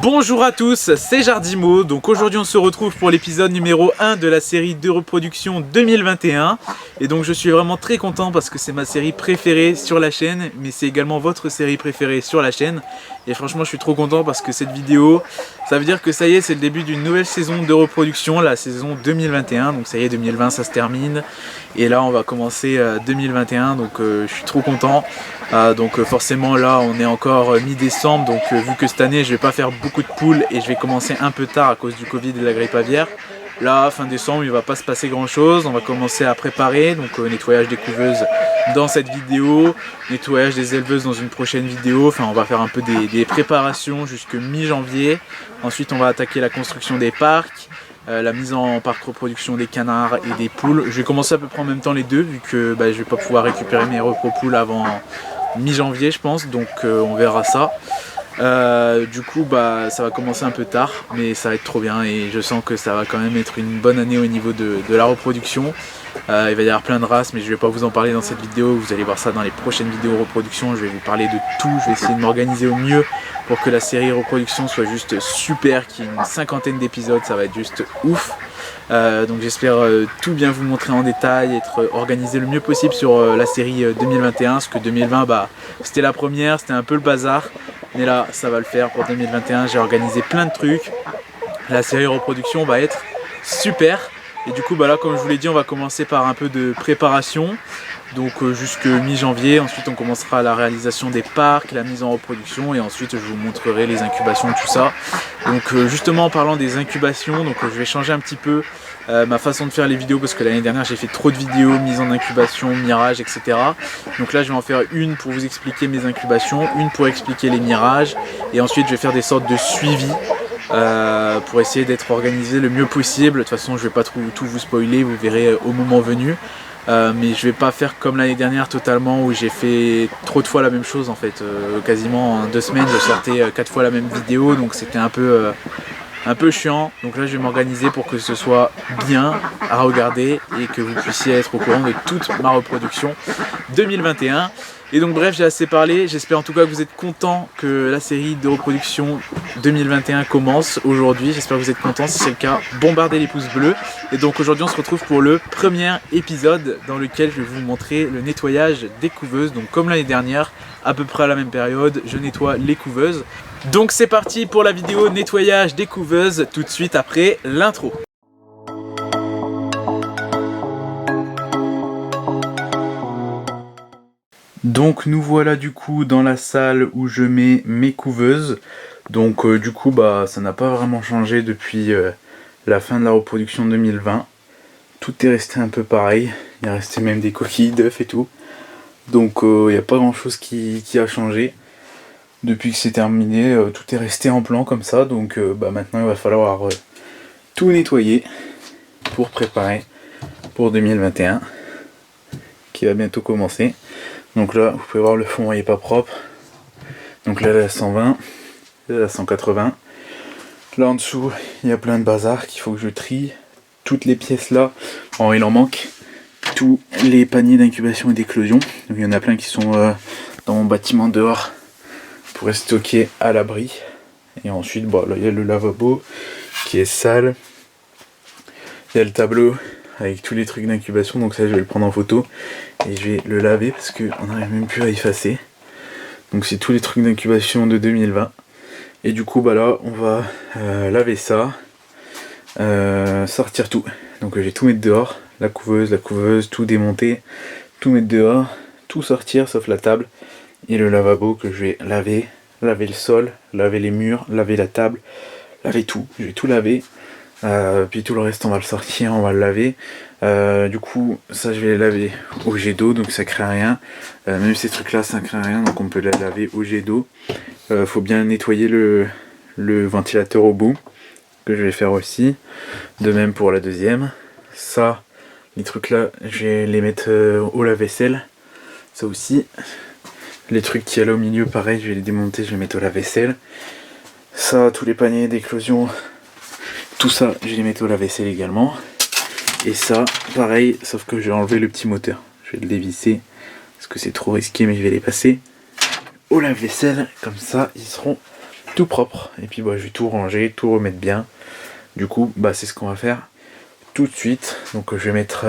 Bonjour à tous, c'est Jardimo. Donc aujourd'hui on se retrouve pour l'épisode numéro 1 de la série de reproduction 2021. Et donc je suis vraiment très content parce que c'est ma série préférée sur la chaîne, mais c'est également votre série préférée sur la chaîne. Et franchement je suis trop content parce que cette vidéo, ça veut dire que ça y est, c'est le début d'une nouvelle saison de reproduction, la saison 2021. Donc ça y est, 2020 ça se termine. Et là on va commencer 2021, donc je suis trop content. Donc forcément là on est encore mi-décembre, donc vu que cette année je vais pas faire beaucoup de poules et je vais commencer un peu tard à cause du Covid et de la grippe aviaire. Là fin décembre il va pas se passer grand chose, on va commencer à préparer, donc nettoyage des couveuses dans cette vidéo, nettoyage des éleveuses dans une prochaine vidéo, enfin on va faire un peu des préparations jusque mi-janvier. Ensuite on va attaquer la construction des parcs. La mise en parc reproduction des canards et des poules. Je vais commencer à peu près en même temps les deux vu que je vais pas pouvoir récupérer mes repos poules avant mi-janvier je pense, donc on verra ça. Du coup ça va commencer un peu tard mais ça va être trop bien et je sens que ça va quand même être une bonne année au niveau de la reproduction. Il va y avoir plein de races mais je vais pas vous en parler dans cette vidéo, vous allez voir ça dans les prochaines vidéos reproduction. Je vais vous parler de tout, je vais essayer de m'organiser au mieux pour que la série reproduction soit juste super, qu'il y ait une cinquantaine d'épisodes, ça va être juste ouf. Donc j'espère tout bien vous montrer en détail, être organisé le mieux possible sur la série 2021, parce que 2020 c'était la première, c'était un peu le bazar, mais là ça va le faire pour 2021, j'ai organisé plein de trucs, la série reproduction va être super. Et du coup là comme je vous l'ai dit, on va commencer par un peu de préparation, donc jusque mi-janvier. Ensuite on commencera la réalisation des parcs, la mise en reproduction, et ensuite je vous montrerai les incubations, tout ça. Donc justement en parlant des incubations, donc je vais changer un petit peu ma façon de faire les vidéos, parce que l'année dernière j'ai fait trop de vidéos, mise en incubation, mirage, etc. Donc là je vais en faire une pour vous expliquer mes incubations, une pour expliquer les mirages, et ensuite je vais faire des sortes de suivi pour essayer d'être organisé le mieux possible. De toute façon je vais pas tout vous spoiler, vous verrez au moment venu. Mais je vais pas faire comme l'année dernière totalement, où j'ai fait trop de fois la même chose en fait. Quasiment en 2 semaines je sortais 4 fois la même vidéo, donc c'était un peu chiant. Donc là je vais m'organiser pour que ce soit bien à regarder et que vous puissiez être au courant de toute ma reproduction 2021. Et donc bref, j'ai assez parlé, j'espère en tout cas que vous êtes contents que la série de reproduction 2021 commence aujourd'hui. J'espère que vous êtes contents, si c'est le cas, bombardez les pouces bleus. Et donc aujourd'hui on se retrouve pour le premier épisode dans lequel je vais vous montrer le nettoyage des couveuses. Donc comme l'année dernière, à peu près à la même période, je nettoie les couveuses. Donc c'est parti pour la vidéo nettoyage des couveuses, tout de suite après l'intro. Donc nous voilà du coup dans la salle où je mets mes couveuses. Donc du coup ça n'a pas vraiment changé depuis la fin de la reproduction 2020. Tout est resté un peu pareil, il est resté même des coquilles d'œufs et tout. Donc il n'y a pas grand chose qui a changé. Depuis que c'est terminé, tout est resté en plan comme ça. Donc maintenant il va falloir tout nettoyer pour préparer pour 2021 qui va bientôt commencer. Donc là, vous pouvez voir, le fond il est pas propre. Donc là, la 120, là, la 180. Là en dessous, il y a plein de bazar qu'il faut que je trie. Toutes les pièces là, il en manque. Tous les paniers d'incubation et d'éclosion. Donc il y en a plein qui sont dans mon bâtiment dehors pour être stockés à l'abri. Et ensuite, là il y a le lavabo qui est sale. Il y a le tableau avec tous les trucs d'incubation, donc ça je vais le prendre en photo et je vais le laver parce qu'on n'arrive même plus à effacer. Donc c'est tous les trucs d'incubation de 2020. Et du coup là on va laver ça, sortir tout. Donc je vais tout mettre dehors, la couveuse, tout démonter, tout mettre dehors, tout sortir sauf la table et le lavabo que je vais laver le sol, laver les murs, laver la table, laver tout. Je vais tout laver. Puis tout le reste on va le sortir, on va le laver. Du coup ça je vais les laver au jet d'eau, donc ça craint rien. Même ces trucs là ça craint rien, donc on peut les laver au jet d'eau. Faut bien nettoyer le ventilateur au bout, que je vais faire aussi. De même pour la deuxième. Ça, les trucs là je vais les mettre au lave-vaisselle. Ça aussi. Les trucs qui est là au milieu pareil, je vais les démonter, je vais les mettre au lave-vaisselle. Ça, tous les paniers d'éclosion, tout ça, je vais les mettre au lave-vaisselle également. Et ça, pareil, sauf que je vais enlever le petit moteur. Je vais le dévisser, parce que c'est trop risqué, mais je vais les passer au lave-vaisselle. Comme ça, ils seront tout propre. Et puis je vais tout ranger, tout remettre bien. Du coup, c'est ce qu'on va faire tout de suite. Donc je vais mettre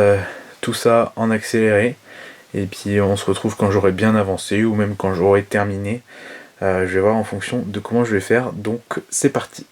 tout ça en accéléré. Et puis on se retrouve quand j'aurai bien avancé ou même quand j'aurai terminé. Je vais voir en fonction de comment je vais faire. Donc c'est parti.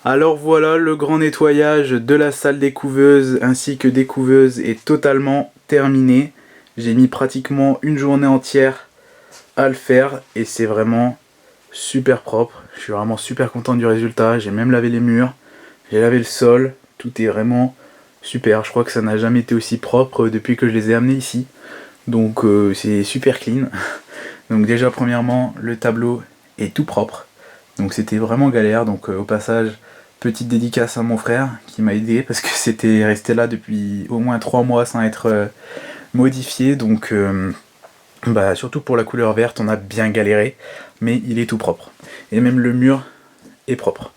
Alors voilà, le grand nettoyage de la salle des couveuses ainsi que des couveuses est totalement terminé. J'ai mis pratiquement une journée entière à le faire et c'est vraiment super propre. Je suis vraiment super content du résultat. J'ai même lavé les murs, j'ai lavé le sol, tout est vraiment super. Je crois que ça n'a jamais été aussi propre depuis que je les ai amenés ici. Donc c'est super clean. Donc déjà premièrement, le tableau est tout propre. Donc c'était vraiment galère. Donc au passage, petite dédicace à mon frère qui m'a aidé parce que c'était resté là depuis au moins 3 mois sans être modifié. Donc surtout pour la couleur verte, on a bien galéré. Mais il est tout propre. Et même le mur est propre.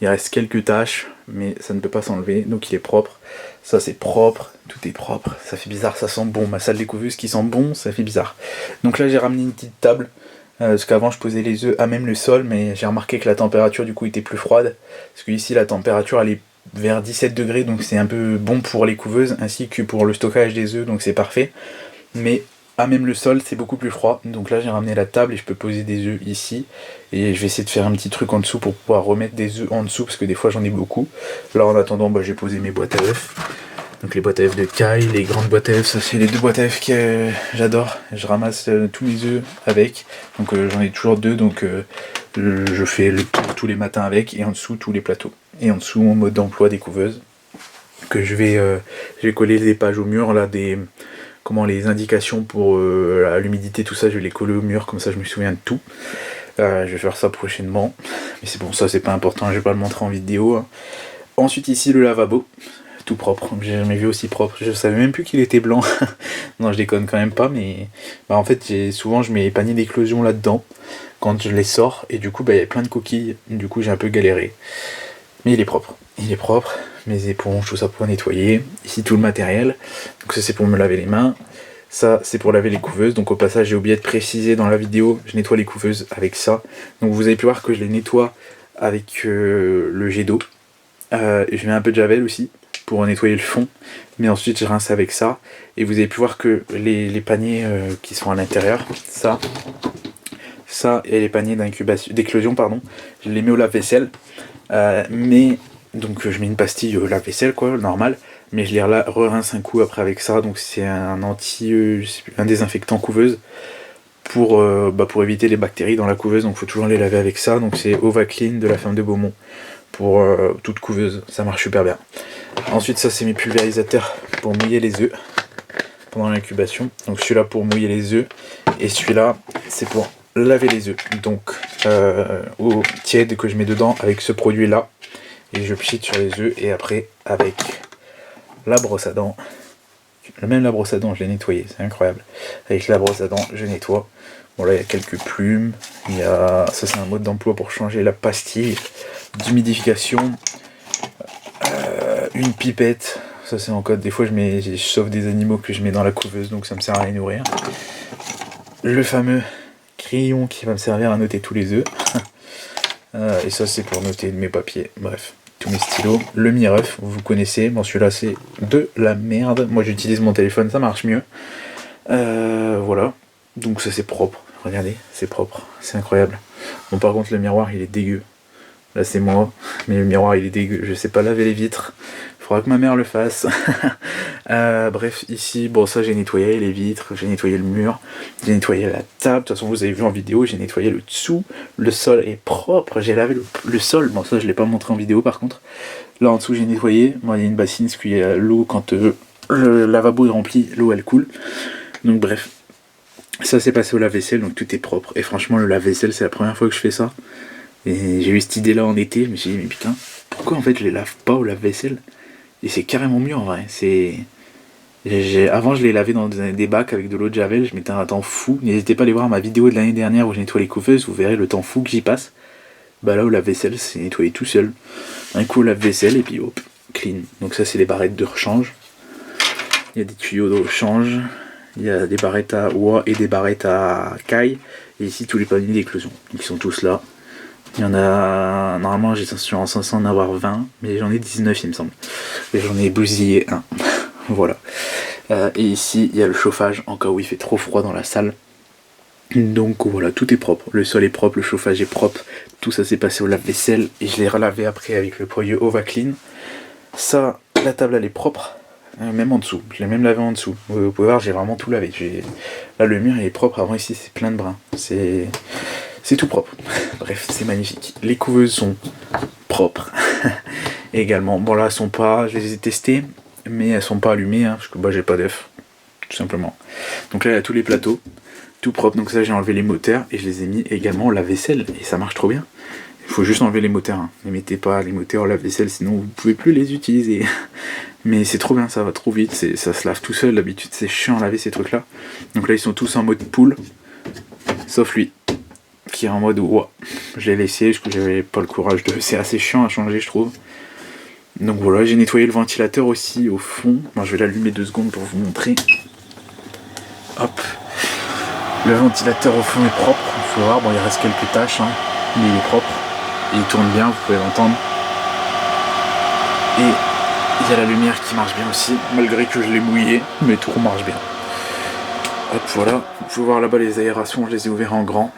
Il reste quelques taches, mais ça ne peut pas s'enlever, donc il est propre. Ça c'est propre, tout est propre. Ça fait bizarre, ça sent bon. Ma salle des couveuses qui sent bon, ça fait bizarre. Donc là j'ai ramené une petite table, parce qu'avant je posais les œufs à même le sol, mais j'ai remarqué que la température du coup était plus froide. Parce que ici la température elle est vers 17 degrés, donc c'est un peu bon pour les couveuses, ainsi que pour le stockage des œufs, donc c'est parfait. Mais à même le sol c'est beaucoup plus froid, donc là j'ai ramené la table et je peux poser des œufs ici et je vais essayer de faire un petit truc en dessous pour pouvoir remettre des œufs en dessous parce que des fois j'en ai beaucoup. Là en attendant j'ai posé mes boîtes à œufs, donc les boîtes à œufs de Kai, les grandes boîtes à œufs, ça c'est les 2 boîtes à œufs que j'adore, je ramasse tous mes œufs avec, donc j'en ai toujours 2, donc je fais le tour tous les matins avec, et en dessous tous les plateaux, et en dessous mon mode d'emploi des couveuses que je vais coller des pages au mur là, les indications pour l'humidité, tout ça, je vais les coller au mur, comme ça je me souviens de tout. Je vais faire ça prochainement, mais c'est bon, ça c'est pas important, je vais pas le montrer en vidéo. Ensuite ici le lavabo, tout propre, j'ai jamais vu aussi propre, je savais même plus qu'il était blanc. Non, je déconne quand même pas, mais en fait souvent je mets les paniers d'éclosion là-dedans quand je les sors, et du coup il y a plein de coquilles, du coup j'ai un peu galéré. Mais il est propre, mes éponges, tout ça pour nettoyer. Ici tout le matériel, donc ça c'est pour me laver les mains. Ça c'est pour laver les couveuses, donc au passage j'ai oublié de préciser dans la vidéo, je nettoie les couveuses avec ça. Donc vous avez pu voir que je les nettoie avec le jet d'eau. Je mets un peu de javel aussi pour nettoyer le fond, mais ensuite je rince avec ça. Et vous avez pu voir que les paniers qui sont à l'intérieur, ça et les paniers d'éclosion, je les mets au lave-vaisselle. Mais donc je mets une pastille au lave-vaisselle quoi, normal, mais je les re-rince un coup après avec ça, donc c'est un un désinfectant couveuse pour éviter les bactéries dans la couveuse, donc faut toujours les laver avec ça. Donc c'est Ovaclean de la ferme de Beaumont pour toute couveuse, ça marche super bien. Ensuite ça c'est mes pulvérisateurs pour mouiller les œufs pendant l'incubation, donc celui-là pour mouiller les œufs et celui-là c'est pour laver les œufs, donc au tiède que je mets dedans avec ce produit là et je pchite sur les œufs, et après avec la brosse à dents, même la brosse à dents je l'ai nettoyée, c'est incroyable, avec la brosse à dents je nettoie. Bon là il y a quelques plumes, ça c'est un mode d'emploi pour changer la pastille d'humidification, une pipette, ça c'est en code, des fois je sauve des animaux que je mets dans la couveuse, donc ça me sert à les nourrir. Le fameux crayon qui va me servir à noter tous les œufs. Et ça c'est pour noter mes papiers, bref, tous mes stylos. Le Miref, vous connaissez, bon celui-là c'est de la merde, moi j'utilise mon téléphone, ça marche mieux. Voilà, donc ça c'est propre, regardez, c'est propre, c'est incroyable. Bon par contre le miroir il est dégueu, là c'est moi, mais le miroir il est dégueu, je sais pas laver les vitres, faudra que ma mère le fasse. Bref, ici, bon ça j'ai nettoyé les vitres, j'ai nettoyé le mur, j'ai nettoyé la table, de toute façon vous avez vu en vidéo, j'ai nettoyé le dessous, le sol est propre, j'ai lavé le sol, bon ça je l'ai pas montré en vidéo par contre. Là en dessous j'ai nettoyé, bon il y a une bassine, parce qu'il y a l'eau quand le lavabo est rempli, l'eau elle coule. Donc bref, ça c'est passé au lave-vaisselle, donc tout est propre, et franchement le lave-vaisselle c'est la première fois que je fais ça. Et j'ai eu cette idée là en été, je me suis dit mais putain, pourquoi en fait je les lave pas au lave-vaisselle? Et c'est carrément mieux en vrai, avant je les lavais dans des bacs avec de l'eau de javel, je mettais un temps fou. N'hésitez pas à aller voir ma vidéo de l'année dernière où je nettoie les couveuses, vous verrez le temps fou que j'y passe. Bah là au lave-vaisselle c'est nettoyé tout seul. Un coup au lave-vaisselle et puis hop, clean. Donc ça c'est les barrettes de rechange. Il y a des tuyaux de rechange, il y a des barrettes à oie et des barrettes à caille. Et ici tous les paniers d'éclosion, donc ils sont tous là. Il y en a, normalement j'ai censé en avoir 20, mais j'en ai 19 il me semble. Et j'en ai bousillé un. Voilà. Et ici il y a le chauffage en cas où il fait trop froid dans la salle. Donc voilà, tout est propre, le sol est propre, le chauffage est propre, tout ça s'est passé au lave-vaisselle et je l'ai relavé après avec le produit OvaClean. Ça, la table elle est propre, même en dessous, je l'ai même lavé en dessous. Vous pouvez voir, j'ai vraiment tout lavé. Là le mur il est propre, avant ici c'est plein de bruns, c'est tout propre. Bref, c'est magnifique. Les couveuses sont propres également. Bon là elles sont pas, je les ai testées, mais elles sont pas allumées hein, parce que j'ai pas d'œuf, tout simplement. Donc là il y a tous les plateaux. Tout propre, donc ça j'ai enlevé les moteurs et je les ai mis également au lave-vaisselle et ça marche trop bien. Il faut juste enlever les moteurs, hein. Ne mettez pas les moteurs au lave-vaisselle sinon vous pouvez plus les utiliser. Mais c'est trop bien, ça va trop vite, ça se lave tout seul, d'habitude c'est chiant à laver ces trucs là. Donc là ils sont tous en mode pool, sauf lui, qui est en mode ouah. Je l'ai laissé parce que j'avais pas le courage de... C'est assez chiant à changer je trouve. Donc voilà, j'ai nettoyé le ventilateur aussi au fond. Moi je vais l'allumer 2 secondes pour vous montrer. Hop. Le ventilateur au fond est propre, il faut voir, bon il reste quelques taches, hein, mais il est propre, et il tourne bien, vous pouvez l'entendre. Et il y a la lumière qui marche bien aussi, malgré que je l'ai mouillé, mais tout marche bien. Hop voilà, vous pouvez voir là-bas les aérations, je les ai ouverts en grand.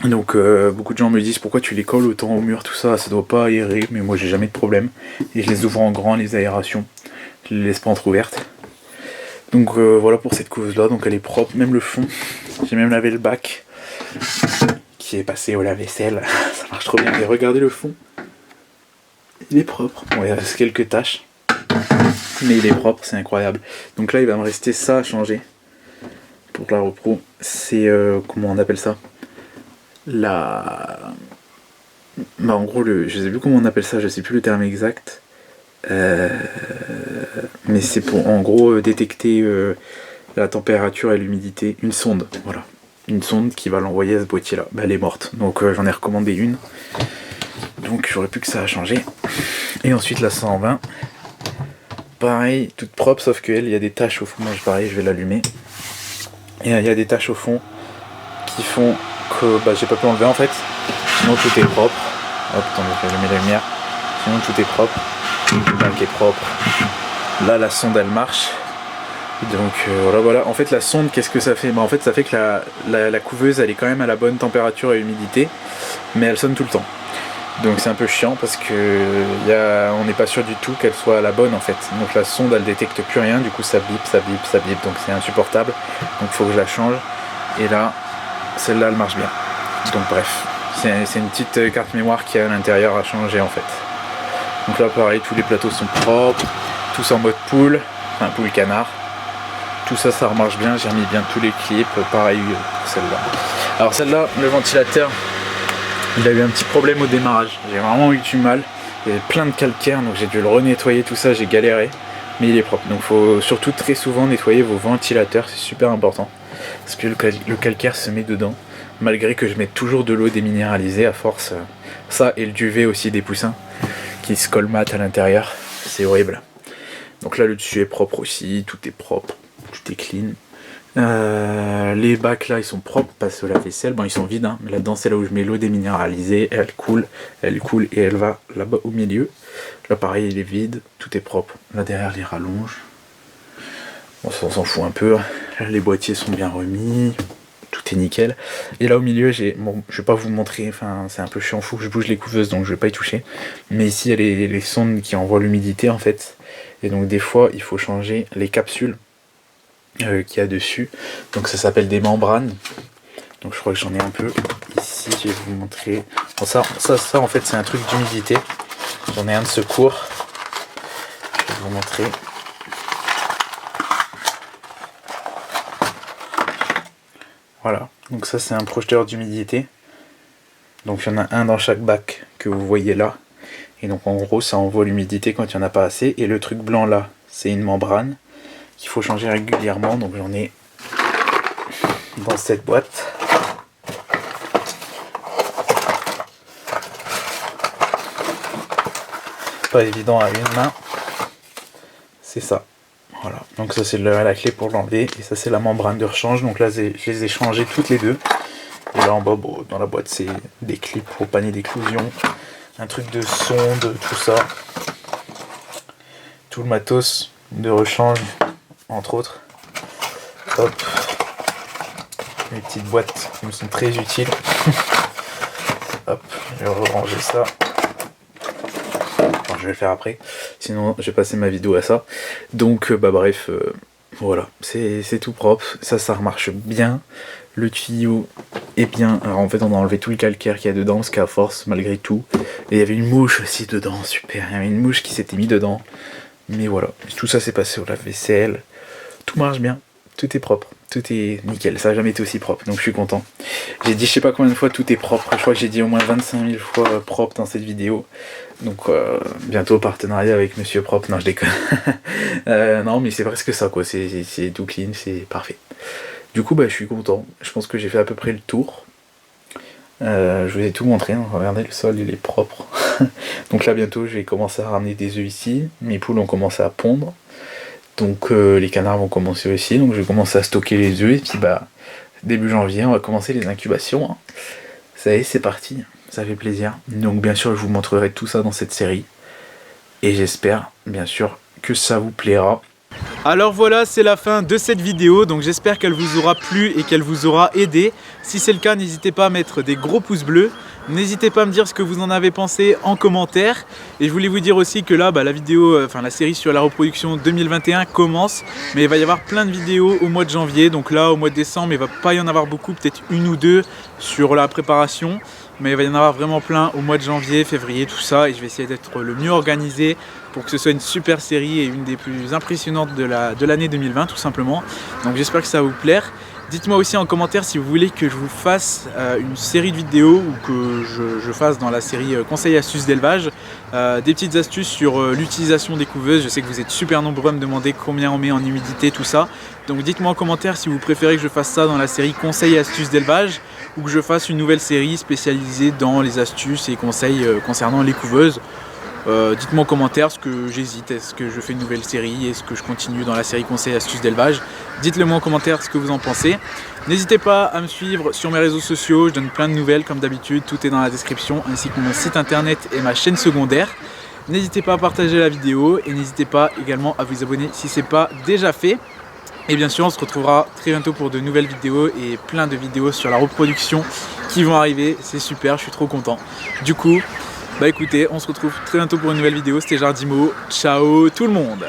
Donc beaucoup de gens me disent pourquoi tu les colles autant au mur, tout ça, ça doit pas aérer, mais moi j'ai jamais de problème. Et je les ouvre en grand les aérations, je les laisse pas entrouvertes. Donc voilà pour cette couveuse là, donc elle est propre, même le fond, j'ai même lavé le bac qui est passé au lave-vaisselle, ça marche trop bien. Et regardez le fond, il est propre, bon il reste quelques taches, mais il est propre, c'est incroyable. Donc là il va me rester ça à changer pour la repro, c'est comment on appelle ça, en gros je sais plus comment on appelle ça, je sais plus le terme exact. Mais c'est pour en gros détecter la température et l'humidité, une sonde, voilà, une sonde qui va l'envoyer à ce boîtier là. Elle est morte, donc j'en ai recommandé une, donc j'aurais plus que ça à changer. Et ensuite la 120, pareil, toute propre, sauf qu'elle, il y a des taches au fond. Moi pareil, je vais l'allumer, et il y a des taches au fond qui font que j'ai pas pu enlever en fait, sinon tout est propre. Hop, attendez, je vais allumer la lumière, sinon tout est propre. Le bac est propre. Là la sonde elle marche. Donc voilà. En fait la sonde qu'est-ce que ça fait? En fait ça fait que la couveuse elle est quand même à la bonne température et humidité, mais elle sonne tout le temps. Donc c'est un peu chiant parce que on n'est pas sûr du tout qu'elle soit à la bonne en fait. Donc la sonde elle détecte plus rien, du coup ça bip, ça bip, ça bip, donc c'est insupportable. Donc il faut que je la change. Et là, celle-là elle marche bien. Donc bref, c'est une petite carte mémoire qui est à l'intérieur à changer en fait. Donc là pareil, tous les plateaux sont propres, tous en mode pool, enfin pool canard. Tout ça, ça remarche bien, j'ai remis bien tous les clips, pareil pour celle-là. Alors celle-là, le ventilateur, il a eu un petit problème au démarrage. J'ai vraiment eu du mal, il y avait plein de calcaire, donc j'ai dû le renettoyer, tout ça, j'ai galéré. Mais il est propre, donc il faut surtout très souvent nettoyer vos ventilateurs, c'est super important. Parce que le calcaire se met dedans, malgré que je mette toujours de l'eau déminéralisée à force. Ça et le duvet aussi des poussins qui se colmatent à l'intérieur, c'est horrible. Donc là le dessus est propre aussi, tout est propre, tout est clean. Les bacs là ils sont propres, passent au lave-vaisselle, bon ils sont vides hein, mais là-dedans c'est là où je mets l'eau déminéralisée, elle coule et elle va là-bas au milieu. Là pareil il est vide, tout est propre. Là derrière les rallonges, bon ça on s'en fout un peu, là, les boîtiers sont bien remis, tout est nickel. Et là au milieu bon je vais pas vous montrer, enfin c'est un peu chiant, fou que je bouge les couveuses donc je vais pas y toucher. Mais ici il y a les sondes qui envoient l'humidité en fait. Et donc des fois il faut changer les capsules qu'il y a dessus. Donc ça s'appelle des membranes. Donc je crois que j'en ai un peu. Ici je vais vous montrer. Bon, ça en fait c'est un truc d'humidité. J'en ai un de secours. Je vais vous montrer. Voilà, donc ça c'est un projeteur d'humidité. Donc il y en a un dans chaque bac que vous voyez là. Et donc en gros ça envoie l'humidité quand il n'y en a pas assez. Et le truc blanc là, c'est une membrane qu'il faut changer régulièrement. Donc j'en ai dans cette boîte. Pas évident à une main. C'est ça. Voilà, donc ça c'est la clé pour l'enlever, et ça c'est la membrane de rechange. Donc là je les ai changées toutes les deux. Et là en bas, bon, dans la boîte c'est des clips pour panier d'éclosion, un truc de sonde, tout ça. Tout le matos de rechange, entre autres. Hop. mes petites boîtes qui me sont très utiles. Hop, je vais ranger ça. Enfin, je vais le faire après, sinon je vais passer ma vidéo à ça. Donc bref, voilà, c'est tout propre, ça remarche bien. Le tuyau est bien. Alors en fait on a enlevé tout le calcaire qu'il y a dedans parce qu'à force malgré tout. Et il y avait une mouche aussi dedans, super, il y avait une mouche qui s'était mise dedans. Mais voilà, tout ça s'est passé au lave-vaisselle. Tout marche bien, tout est propre, tout est nickel, ça n'a jamais été aussi propre, donc je suis content. J'ai dit je sais pas combien de fois tout est propre, je crois que j'ai dit au moins 25 000 fois propre dans cette vidéo. Donc bientôt partenariat avec Monsieur Propre, non je déconne. Non mais c'est presque ça quoi, c'est tout clean, c'est parfait. Du coup je suis content, je pense que j'ai fait à peu près le tour. Je vous ai tout montré, hein. Regardez le sol il est propre. Donc là bientôt je vais commencer à ramener des œufs ici, mes poules ont commencé à pondre. Donc les canards vont commencer aussi, donc je vais commencer à stocker les œufs et puis début janvier on va commencer les incubations. Hein. Ça y est c'est parti, ça fait plaisir. Donc bien sûr je vous montrerai tout ça dans cette série. Et j'espère bien sûr que ça vous plaira. Alors voilà, c'est la fin de cette vidéo, donc j'espère qu'elle vous aura plu et qu'elle vous aura aidé. Si c'est le cas, n'hésitez pas à mettre des gros pouces bleus. N'hésitez pas à me dire ce que vous en avez pensé en commentaire. Et je voulais vous dire aussi que là, la série sur la reproduction 2021 commence. Mais il va y avoir plein de vidéos au mois de janvier. Donc là, au mois de décembre, il ne va pas y en avoir beaucoup, peut-être une ou deux sur la préparation. Mais il va y en avoir vraiment plein au mois de janvier, février, tout ça. Et je vais essayer d'être le mieux organisé pour que ce soit une super série et une des plus impressionnantes de l'année 2020, tout simplement. Donc j'espère que ça va vous plaire. Dites-moi aussi en commentaire si vous voulez que je vous fasse une série de vidéos ou que je fasse dans la série conseils et astuces d'élevage des petites astuces sur l'utilisation des couveuses. Je sais que vous êtes super nombreux à me demander combien on met en humidité, tout ça. Donc dites-moi en commentaire si vous préférez que je fasse ça dans la série conseils et astuces d'élevage ou que je fasse une nouvelle série spécialisée dans les astuces et conseils concernant les couveuses. Dites-moi en commentaire ce que j'hésite, est-ce que je fais une nouvelle série, est-ce que je continue dans la série conseils et astuces d'élevage. Dites-le moi en commentaire ce que vous en pensez. N'hésitez pas à me suivre sur mes réseaux sociaux, je donne plein de nouvelles comme d'habitude, tout est dans la description, ainsi que mon site internet et ma chaîne secondaire. N'hésitez pas à partager la vidéo et n'hésitez pas également à vous abonner si ce n'est pas déjà fait. Et bien sûr on se retrouvera très bientôt pour de nouvelles vidéos et plein de vidéos sur la reproduction qui vont arriver, c'est super, je suis trop content. Du coup, écoutez, on se retrouve très bientôt pour une nouvelle vidéo, c'était Jardimo, ciao tout le monde!